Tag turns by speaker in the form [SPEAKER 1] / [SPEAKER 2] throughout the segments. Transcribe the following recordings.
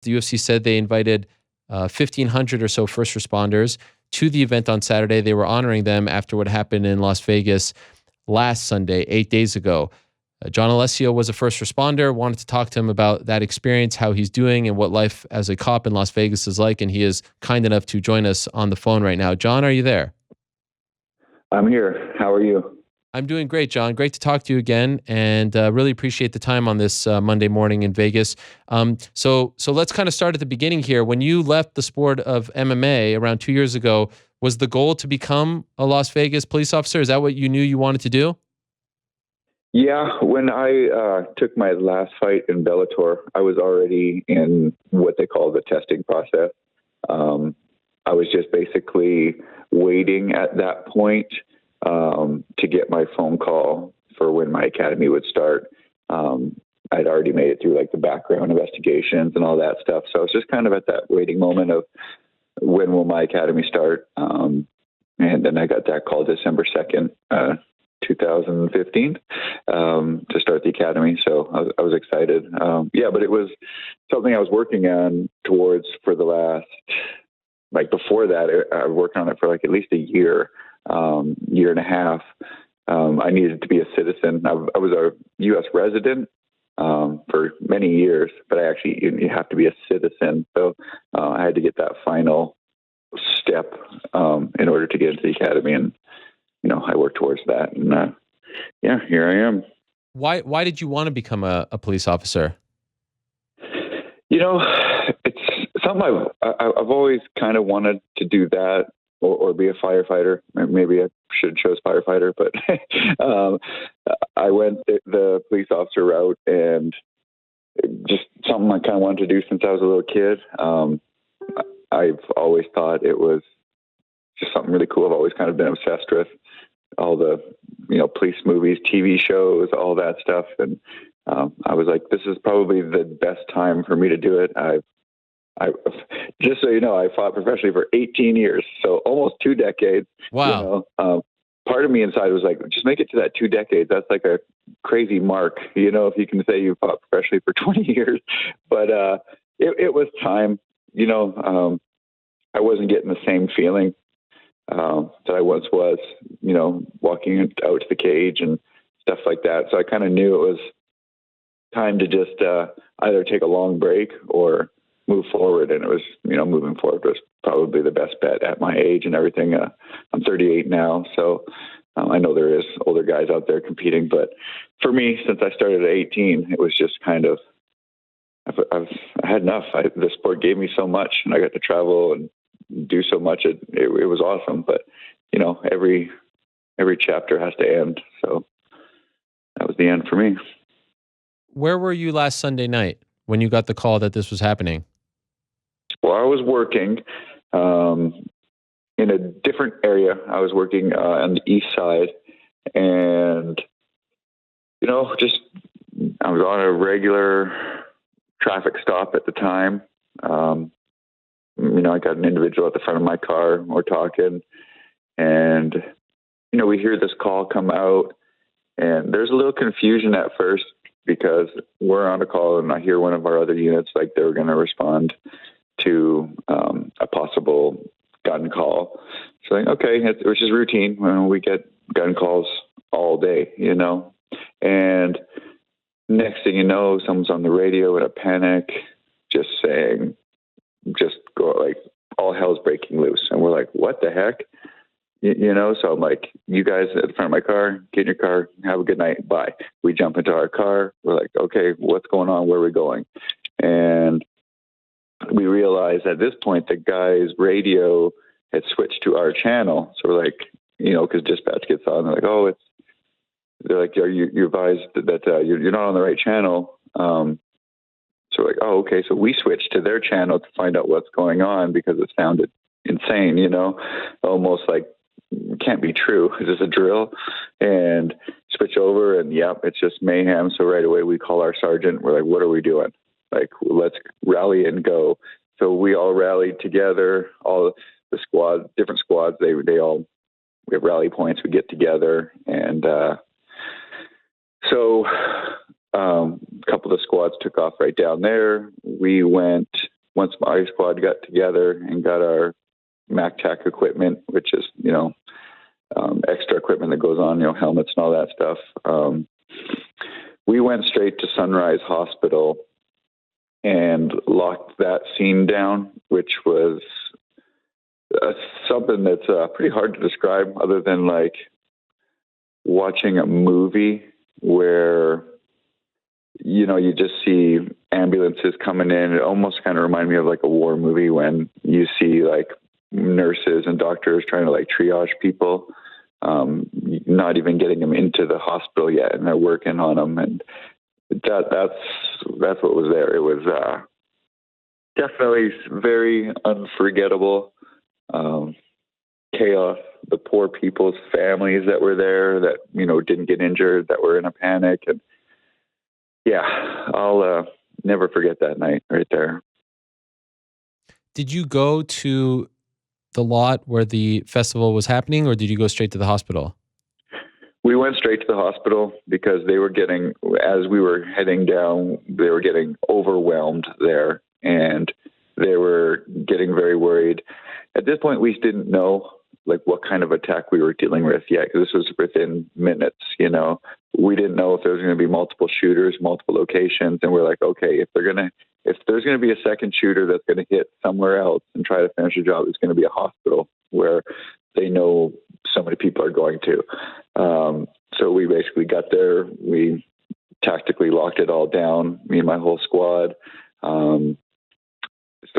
[SPEAKER 1] The UFC said they invited 1,500 or so first responders to the event on Saturday. They were honoring them after what happened in Las Vegas last Sunday, 8 days ago. John Alessio was a first responder, wanted to talk to him about that experience, how he's doing, and what life as a cop in Las Vegas is like, and he is kind enough to join us on the phone right now. John, are you there?
[SPEAKER 2] I'm here. How are you?
[SPEAKER 1] I'm doing great, John. Great to talk to you again, and really appreciate the time on this Monday morning in Vegas. So let's kind of start at the beginning here. When you left the sport of MMA around 2 years ago, was the goal to become a Las Vegas police officer? Is that what you knew you wanted to do?
[SPEAKER 2] Yeah, when I took my last fight in Bellator, I was already in what they call the testing process. I was just basically waiting at that point to get my phone call for when my academy would start. I'd already made it through like the background investigations and all that stuff. So I was just kind of at that waiting moment of when will my academy start? And then I got that call December 2nd, 2015, to start the academy. So I was excited. But it was something I was working on towards for the last, like before that, I worked on it for like at least a year and a half. I needed to be a citizen. I was a U.S. resident for many years, but you have to be a citizen. So I had to get that final step in order to get into the academy, and I worked towards that. And here I am.
[SPEAKER 1] Why did you want to become a police officer?
[SPEAKER 2] It's something I've always kind of wanted to do that. Or be a firefighter. Maybe I should have chose firefighter, but I went the police officer route, and just something I kind of wanted to do since I was a little kid. I've always thought it was just something really cool. I've always kind of been obsessed with all the, police movies, TV shows, all that stuff. And I was like, this is probably the best time for me to do it. Just so you know, I fought professionally for 18 years, so almost 2 decades.
[SPEAKER 1] Wow.
[SPEAKER 2] Part of me inside was like, just make it to that 2 decades. That's like a crazy mark, if you can say you fought professionally for 20 years. But it was time. I wasn't getting the same feeling that I once was, walking out to the cage and stuff like that. So I kind of knew it was time to just either take a long break or move forward. And it was, moving forward was probably the best bet at my age and everything. I'm 38 now. So I know there is older guys out there competing, but for me, since I started at 18, it was just kind of, I had enough. The sport gave me so much, and I got to travel and do so much. It was awesome, but every chapter has to end. So that was the end for me.
[SPEAKER 1] Where were you last Sunday night when you got the call that this was happening?
[SPEAKER 2] Well, I was working in a different area. I was working on the east side, and I was on a regular traffic stop at the time. I got an individual at the front of my car. We're talking, and we hear this call come out, and there's a little confusion at first because we're on a call, and I hear one of our other units like they were going to respond to a possible gun call. So okay, which is routine when we get gun calls all day, and next thing you know, someone's on the radio in a panic, just saying, just go like all hell's breaking loose. And we're like, what the heck? So I'm like, you guys at the front of my car, get in your car, have a good night. Bye. We jump into our car. We're like, okay, what's going on? Where are we going? And we realized at this point, the guy's radio had switched to our channel. So we're like, because dispatch gets on, they're like, they're like, are you advised that you're not on the right channel? So we're like, oh, okay. So we switched to their channel to find out what's going on because it sounded insane, almost like it can't be true. Is this a drill? And switch over, and it's just mayhem. So right away we call our sergeant. We're like, what are we doing? Like, let's rally and go. So we all rallied together, all the squad, different squads. We have rally points. We get together, and so A couple of the squads took off right down there. We went, once my squad got together and got our MacTac equipment, which is, extra equipment that goes on, helmets and all that stuff. We went straight to Sunrise Hospital and locked that scene down, which was something that's pretty hard to describe other than like watching a movie where, you just see ambulances coming in. It almost kind of reminded me of like a war movie when you see like nurses and doctors trying to like triage people, not even getting them into the hospital yet, and they're working on them. And that's what was there. It was definitely very unforgettable. Chaos, the poor people's families that were there that, didn't get injured, that were in a panic. And yeah, I'll never forget that night right there.
[SPEAKER 1] Did you go to the lot where the festival was happening, or did you go straight to the hospital?
[SPEAKER 2] We went straight to the hospital because they were getting, as we were heading down, they were getting overwhelmed there, and they were getting very worried. At this point, we didn't know like what kind of attack we were dealing with yet, because this was within minutes. We didn't know if there was going to be multiple shooters, multiple locations, and we're like, okay, if there's going to be a second shooter that's going to hit somewhere else and try to finish the job, it's going to be a hospital where they know so many people are going to. So we basically got there. We tactically locked it all down, me and my whole squad. So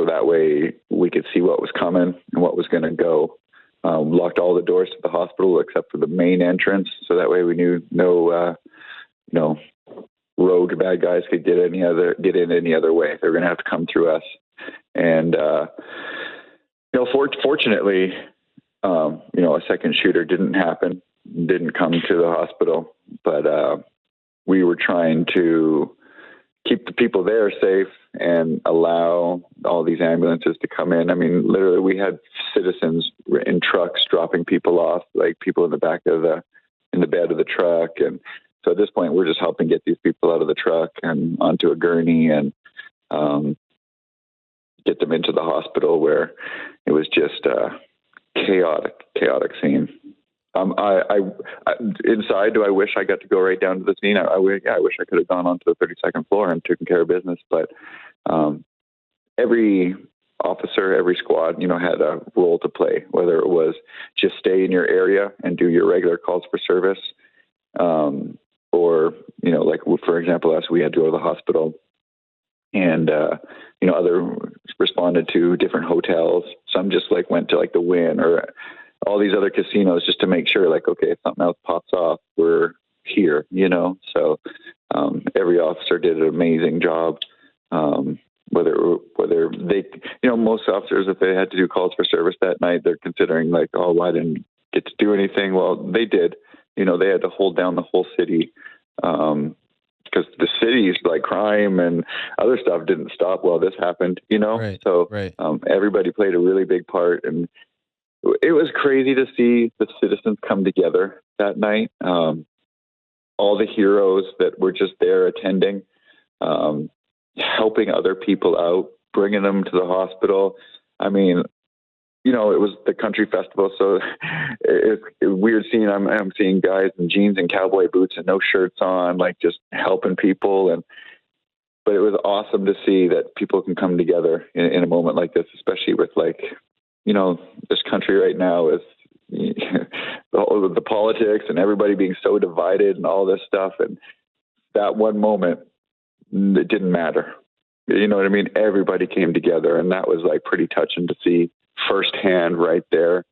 [SPEAKER 2] that way we could see what was coming and what was going to go. Locked all the doors to the hospital except for the main entrance. So that way we knew no rogue bad guys could get in any other way. They were going to have to come through us. And, fortunately, a second shooter didn't come to the hospital, but we were trying to keep the people there safe and allow all these ambulances to come in. I mean, literally we had citizens in trucks dropping people off, like people in the back of in the bed of the truck. And so at this point we're just helping get these people out of the truck and onto a gurney and get them into the hospital, where it was just a chaotic scene. I inside, do I wish I got to go right down to the scene? I wish I could have gone onto the 32nd floor and taken care of business. But every officer, every squad, had a role to play, whether it was just stay in your area and do your regular calls for service, or, like for example, us, we had to go to the hospital, and, other responded to different hotels. Some just like went to like the Wynn or all these other casinos just to make sure, like, okay, if something else pops off, we're here, So every officer did an amazing job. Whether they, most officers, if they had to do calls for service that night, they're considering like, oh, well, I didn't get to do anything. Well, they did. They had to hold down the whole city, because the city's like crime and other stuff didn't stop while this happened.
[SPEAKER 1] Right,
[SPEAKER 2] So
[SPEAKER 1] right.
[SPEAKER 2] Everybody played a really big part, and it was crazy to see the citizens come together that night. All the heroes that were just there attending, helping other people out, bringing them to the hospital. I mean, it was the country festival, so it's weird seeing. I'm seeing guys in jeans and cowboy boots and no shirts on, like just helping people. But it was awesome to see that people can come together in a moment like this, especially with like, this country right now is the politics and everybody being so divided and all this stuff. And that one moment, it didn't matter. You know what I mean? Everybody came together, and that was like pretty touching to see firsthand right there.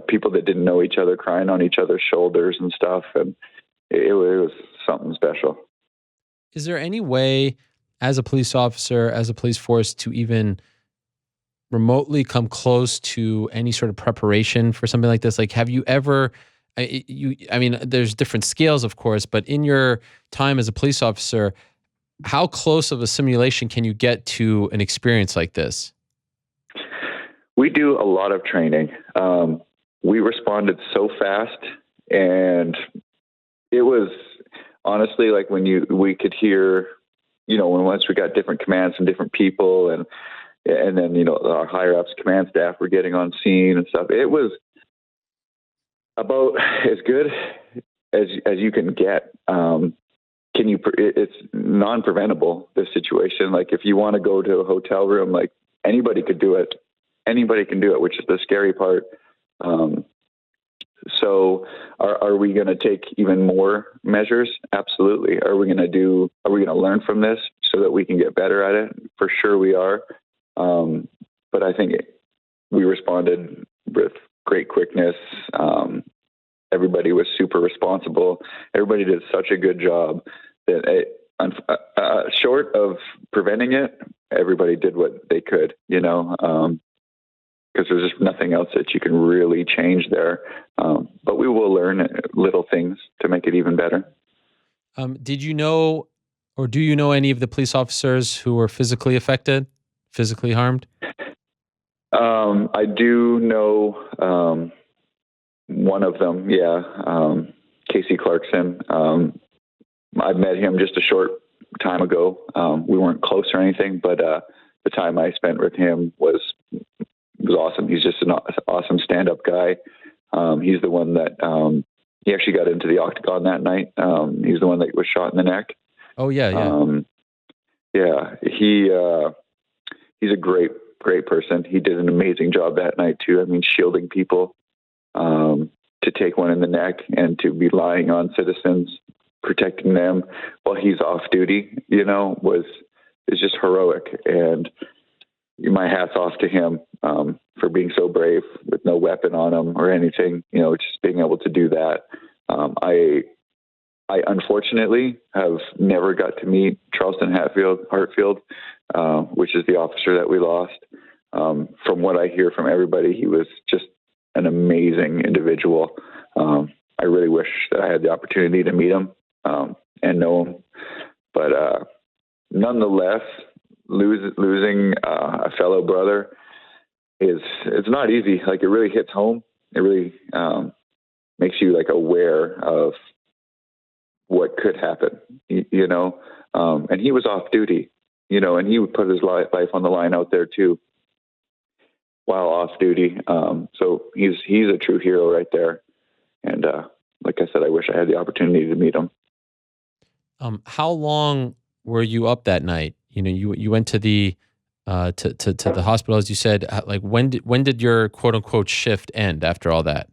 [SPEAKER 2] People that didn't know each other crying on each other's shoulders and stuff. And it was something special.
[SPEAKER 1] Is there any way, as a police officer, as a police force, to even remotely come close to any sort of preparation for something like this? Like, have you ever, there's different scales, of course, but in your time as a police officer, how close of a simulation can you get to an experience like this?
[SPEAKER 2] We do a lot of training. We responded so fast, and it was honestly, like we could hear, when once we got different commands from different people, and then, our higher ups command staff were getting on scene and stuff. It was about as good as you can get. It's non-preventable, this situation. Like, if you want to go to a hotel room, like, anybody could do it. Anybody can do it, which is the scary part. So are we going to take even more measures? Absolutely. Are we going to learn from this so that we can get better at it? For sure we are. But I think we responded with great quickness. Everybody was super responsible. Everybody did such a good job that short of preventing it, everybody did what they could, because there's just nothing else that you can really change there. But we will learn little things to make it even better.
[SPEAKER 1] Did you know, or do you know any of the police officers who were physically affected, physically harmed?
[SPEAKER 2] I do know one of them, yeah, Casey Clarkson. I met him just a short time ago. We weren't close or anything, but the time I spent with him was awesome. He's just an awesome stand-up guy. He's the one that he actually got into the octagon that night. He's the one that was shot in the neck.
[SPEAKER 1] Oh yeah, yeah.
[SPEAKER 2] Yeah, he's a great person. He did an amazing job that night too. I mean, shielding people, to take one in the neck and to be lying on citizens, protecting them while he's off duty, is just heroic. And my hat's off to him for being so brave with no weapon on him or anything, just being able to do that. I unfortunately have never got to meet Charleston Hartfield, which is the officer that we lost. From what I hear from everybody, he was just an amazing individual. I really wish that I had the opportunity to meet him and know him. But nonetheless, losing a fellow brother it's not easy. Like, it really hits home. It really makes you like aware of what could happen, and he was off duty, and he would put his life on the line out there too while off duty. So he's a true hero right there. And like I said, I wish I had the opportunity to meet him.
[SPEAKER 1] How long were you up that night? You went to the to the hospital, as you said. Like, when did your quote unquote shift end after all that?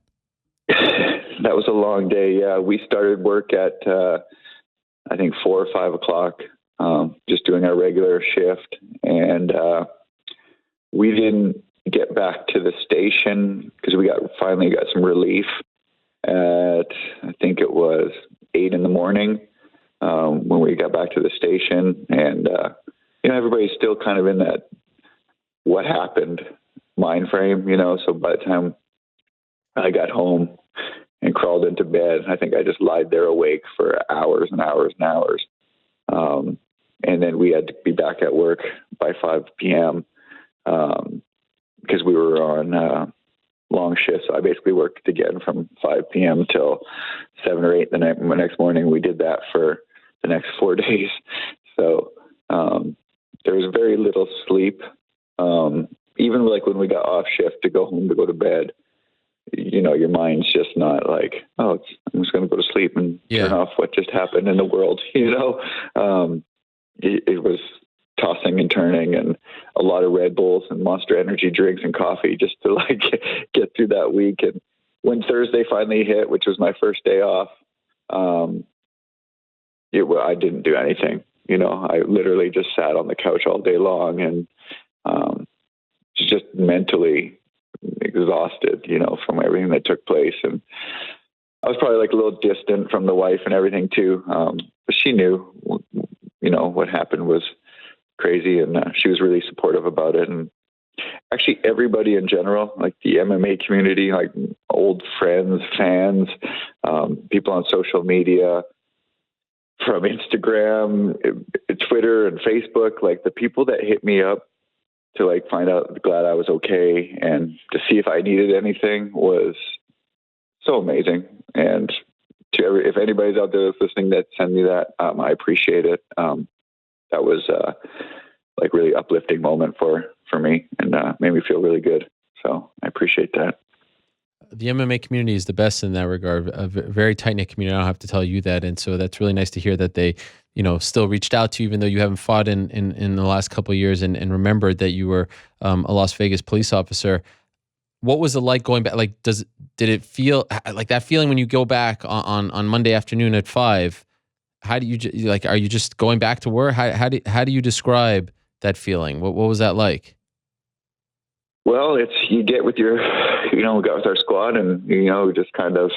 [SPEAKER 2] That was a long day. Yeah, we started work at I think 4 or 5 o'clock, just doing our regular shift, and we didn't get back to the station because we finally got some relief at, I think it was 8 in the morning, when we got back to the station. And everybody's still kind of in that what happened mind frame, so by the time I got home and crawled into bed, I think I just lied there awake for hours and hours and hours. And then we had to be back at work by 5 p.m. Because we were on long shifts. So I basically worked again from 5 p.m. till 7 or 8 the next morning. We did that for the next 4 days. So there was very little sleep. Even like when we got off shift to go home to go to bed, your mind's just not like, I'm just going to go to sleep and turn off what just happened in the world. It was tossing and turning, and a lot of Red Bulls and Monster Energy drinks and coffee just to like get through that week. And when Thursday finally hit, which was my first day off, I didn't do anything. I literally just sat on the couch all day long and just mentally exhausted, from everything that took place. And I was probably like a little distant from the wife and everything too. But she knew, what happened was crazy, and she was really supportive about it. And actually everybody in general, like the MMA community, like old friends, fans, people on social media, from Instagram, Twitter, and Facebook, like the people that hit me up to like find out, glad I was okay, and to see if I needed anything was so amazing. And if anybody's out there that's listening that send me that, I appreciate it. That was like really uplifting moment for me, and made me feel really good. So I appreciate that.
[SPEAKER 1] The MMA community is the best in that regard, a very tight-knit community. I don't have to tell you that. And so that's really nice to hear that they, still reached out to you, even though you haven't fought in the last couple of years, and remembered that you were a Las Vegas police officer. What was it like going back? Like, did it feel like that feeling when you go back on Monday afternoon at 5? How do you like? Are you just going back to work? How do you describe that feeling? What was that like?
[SPEAKER 2] Well, you get with your, we got with our squad, and just kind of,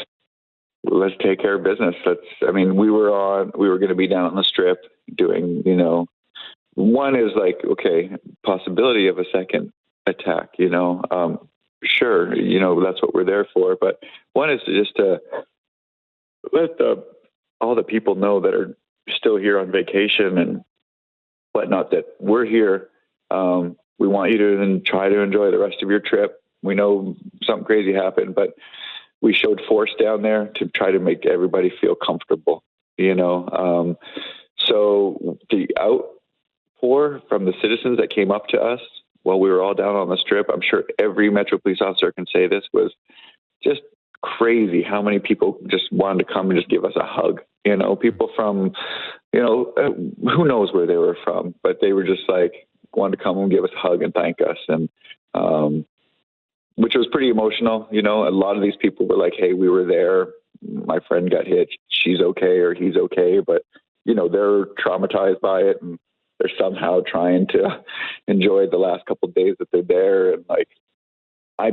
[SPEAKER 2] let's take care of business. We were going to be down on the Strip doing, one is like, okay, possibility of a second attack, sure, that's what we're there for. But one is just to let all the people know that are still here on vacation and whatnot, that we're here. We want you to then try to enjoy the rest of your trip. We know something crazy happened, but we showed force down there to try to make everybody feel comfortable, So the outpour from the citizens that came up to us while we were all down on the Strip, I'm sure every Metro police officer can say this, was just crazy how many people just wanted to come and just give us a hug. People from, who knows where they were from, but they were just like, wanted to come and give us a hug and thank us. And, which was pretty emotional. A lot of these people were like, hey, we were there. My friend got hit. She's okay, or he's okay. But, they're traumatized by it, and they're somehow trying to enjoy the last couple of days that they're there. And like, I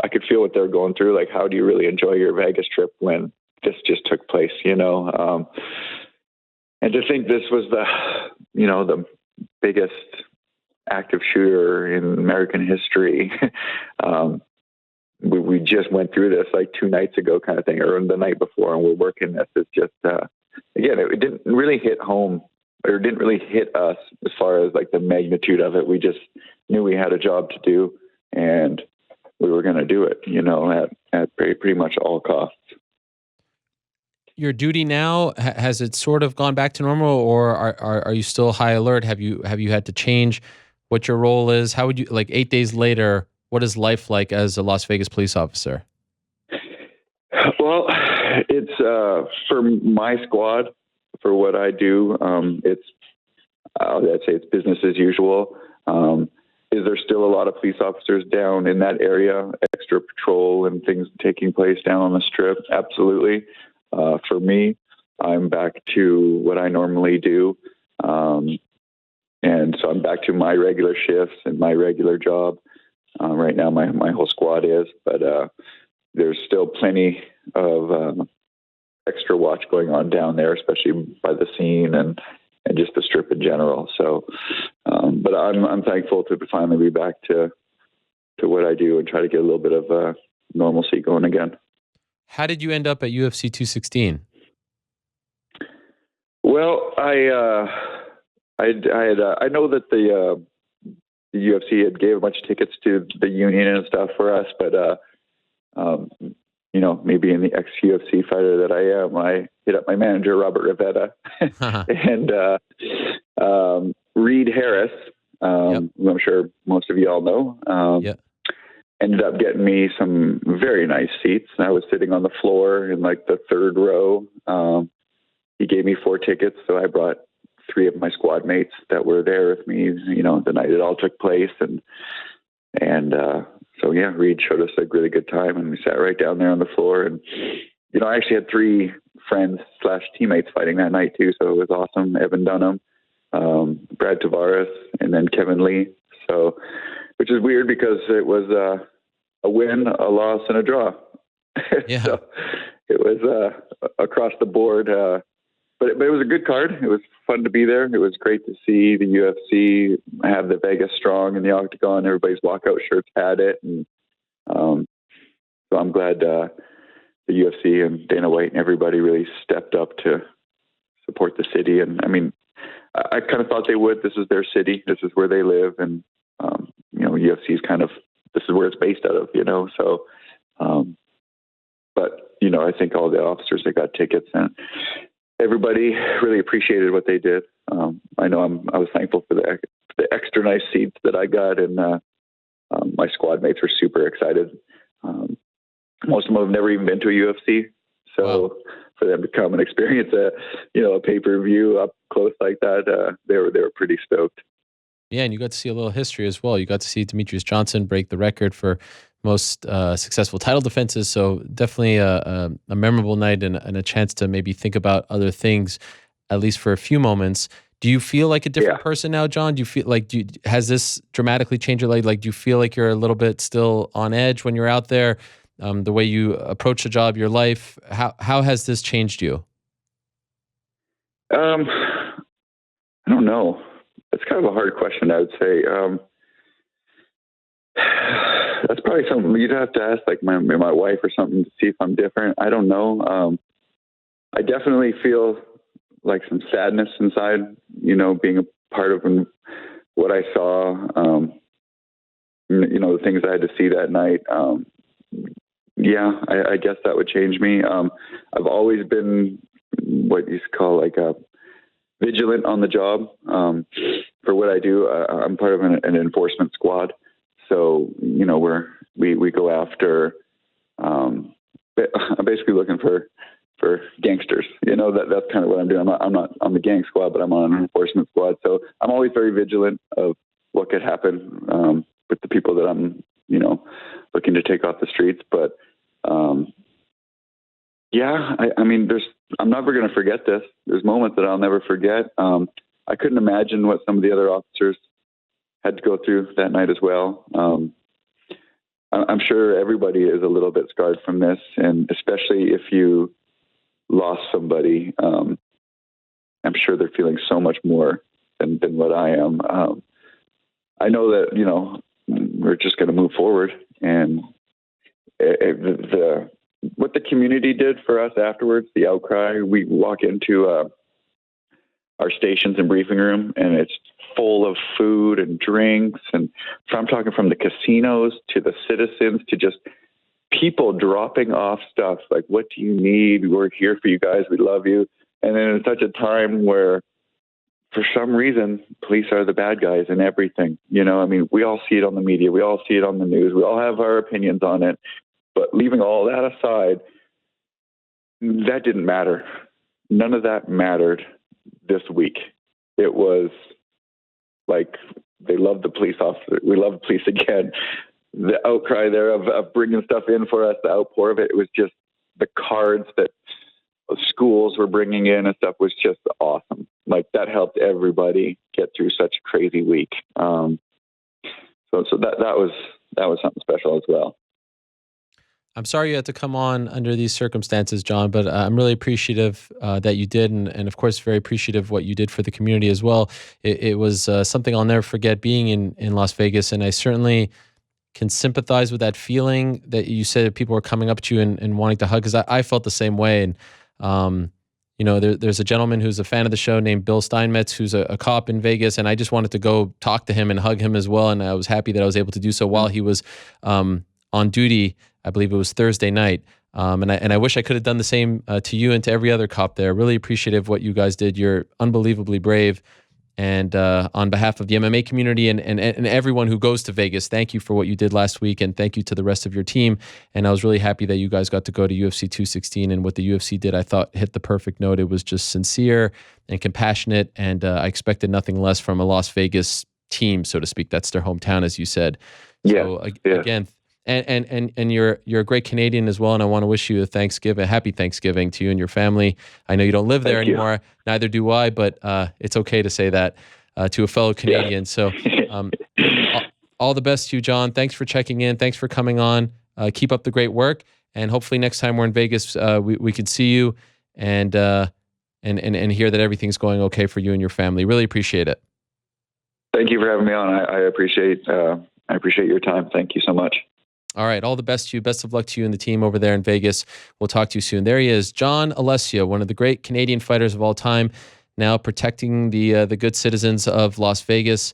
[SPEAKER 2] could feel what they're going through. Like, how do you really enjoy your Vegas trip when this just took place, and to think this was the biggest active shooter in American history. We just went through this like 2 nights ago kind of thing, or the night before, and we're working this. It's just, again, it didn't really hit home, or it didn't really hit us as far as like the magnitude of it. We just knew we had a job to do, and we were going to do it, at pretty much all costs.
[SPEAKER 1] Your duty now, has it sort of gone back to normal, or are you still high alert? Have you had to change what your role is? How would you, like 8 days later, what is life like as a Las Vegas police officer?
[SPEAKER 2] Well, it's for my squad, for what I do, I'd say it's business as usual. Is there still a lot of police officers down in that area, extra patrol and things taking place down on the Strip? Absolutely. For me, I'm back to what I normally do. And so I'm back to my regular shifts and my regular job. Right now, my whole squad is, but there's still plenty of extra watch going on down there, especially by the scene and just the Strip in general. So, but I'm thankful to finally be back to what I do and try to get a little bit of normalcy going again.
[SPEAKER 1] How did you end up at UFC 216?
[SPEAKER 2] Well, I know that the UFC had gave a bunch of tickets to the union and stuff for us, but me being the ex-UFC fighter that I am, I hit up my manager, Robert Rivetta, and Reed Harris, who I'm sure most of you all know, ended up getting me some very nice seats. I was sitting on the floor in like the 3rd row. He gave me 4 tickets, so I brought 3 of my squad mates that were there with me, the night it all took place. So Reed showed us a really good time, and we sat right down there on the floor. And, I actually had 3 friends / teammates fighting that night too. So it was awesome. Evan Dunham, Brad Tavares, and then Kevin Lee. So, which is weird because it was a win, a loss, and a draw.
[SPEAKER 1] Yeah.
[SPEAKER 2] So it was across the board. But it was a good card. It was fun to be there. It was great to see the UFC have the Vegas Strong in the octagon. Everybody's walkout shirts had it. And so I'm glad the UFC and Dana White and everybody really stepped up to support the city. And I kind of thought they would. This is their city. This is where they live. And, UFC is kind of, this is where it's based out of, So, but I think all the officers that got tickets and everybody really appreciated what they did. I know I was thankful for the extra nice seats that I got, and my squad mates were super excited. Most of them have never even been to a UFC, so
[SPEAKER 1] Wow.
[SPEAKER 2] for them to come and experience a pay-per-view up close like that, they were pretty stoked.
[SPEAKER 1] Yeah, and you got to see a little history as well. You got to see Demetrius Johnson break the record for most successful title defenses. So definitely a memorable night and a chance to maybe think about other things, at least for a few moments. Do you feel like a different person now, John? Do you feel like has this dramatically changed your life? Like, do you feel like you're a little bit still on edge when you're out there? The way you approach the job, your life, how has this changed you?
[SPEAKER 2] I don't know. That's kind of a hard question, I would say. That's probably something you'd have to ask, like my wife or something, to see if I'm different. I don't know. I definitely feel like some sadness inside, being a part of what I saw. The things I had to see that night. I guess that would change me. I've always been what you call like a vigilant on the job. For what I do, I'm part of an enforcement squad. So, we go after, I'm basically looking for gangsters. That's kind of what I'm doing. I'm not on the gang squad, but I'm on an enforcement squad. So I'm always very vigilant of what could happen with the people that I'm, looking to take off the streets. But I'm never going to forget this. There's moments that I'll never forget. I couldn't imagine what some of the other officers had to go through that night as well. I'm sure everybody is a little bit scarred from this, and especially if you lost somebody, I'm sure they're feeling so much more than what I am. I know that, we're just going to move forward, and what the community did for us afterwards, the outcry, we walk into our stations and briefing room, and it's full of food and drinks. And I'm talking from the casinos to the citizens to just people dropping off stuff like, what do you need? We're here for you guys. We love you. And then in such a time where, for some reason, police are the bad guys in everything. We all see it on the media. We all see it on the news. We all have our opinions on it. But leaving all that aside, that didn't matter. None of that mattered this week. It was like they loved the police officer. We love the police again. The outcry there of bringing stuff in for us, the outpour of it, it was just the cards that schools were bringing in and stuff was just awesome. Like that helped everybody get through such a crazy week. So that was something special as well.
[SPEAKER 1] I'm sorry you had to come on under these circumstances, John, but I'm really appreciative that you did, and of course, very appreciative of what you did for the community as well. It was something I'll never forget being in Las Vegas, and I certainly can sympathize with that feeling that you said that people were coming up to you and wanting to hug, because I felt the same way. And there's a gentleman who's a fan of the show named Bill Steinmetz, who's a cop in Vegas, and I just wanted to go talk to him and hug him as well, and I was happy that I was able to do so while he was on duty. I believe it was Thursday night. And I wish I could have done the same to you and to every other cop there. Really appreciative of what you guys did. You're unbelievably brave. And on behalf of the MMA community and everyone who goes to Vegas, thank you for what you did last week, and thank you to the rest of your team. And I was really happy that you guys got to go to UFC 216, and what the UFC did, I thought, hit the perfect note. It was just sincere and compassionate, and I expected nothing less from a Las Vegas team, so to speak. That's their hometown, as you said. So again, and you're a great Canadian as well, and I want to wish you a happy Thanksgiving to you and your family. I know you don't live there anymore, neither do I, but it's okay to say that to a fellow Canadian. So all the best to you, John. Thanks for checking in. Thanks for coming on. Keep up the great work, and hopefully next time we're in Vegas, we can see you and hear that everything's going okay for you and your family. Really appreciate it.
[SPEAKER 2] Thank you for having me on. I appreciate your time. Thank you so much.
[SPEAKER 1] All right. All the best to you. Best of luck to you and the team over there in Vegas. We'll talk to you soon. There he is, John Alessio, one of the great Canadian fighters of all time, now protecting the good citizens of Las Vegas.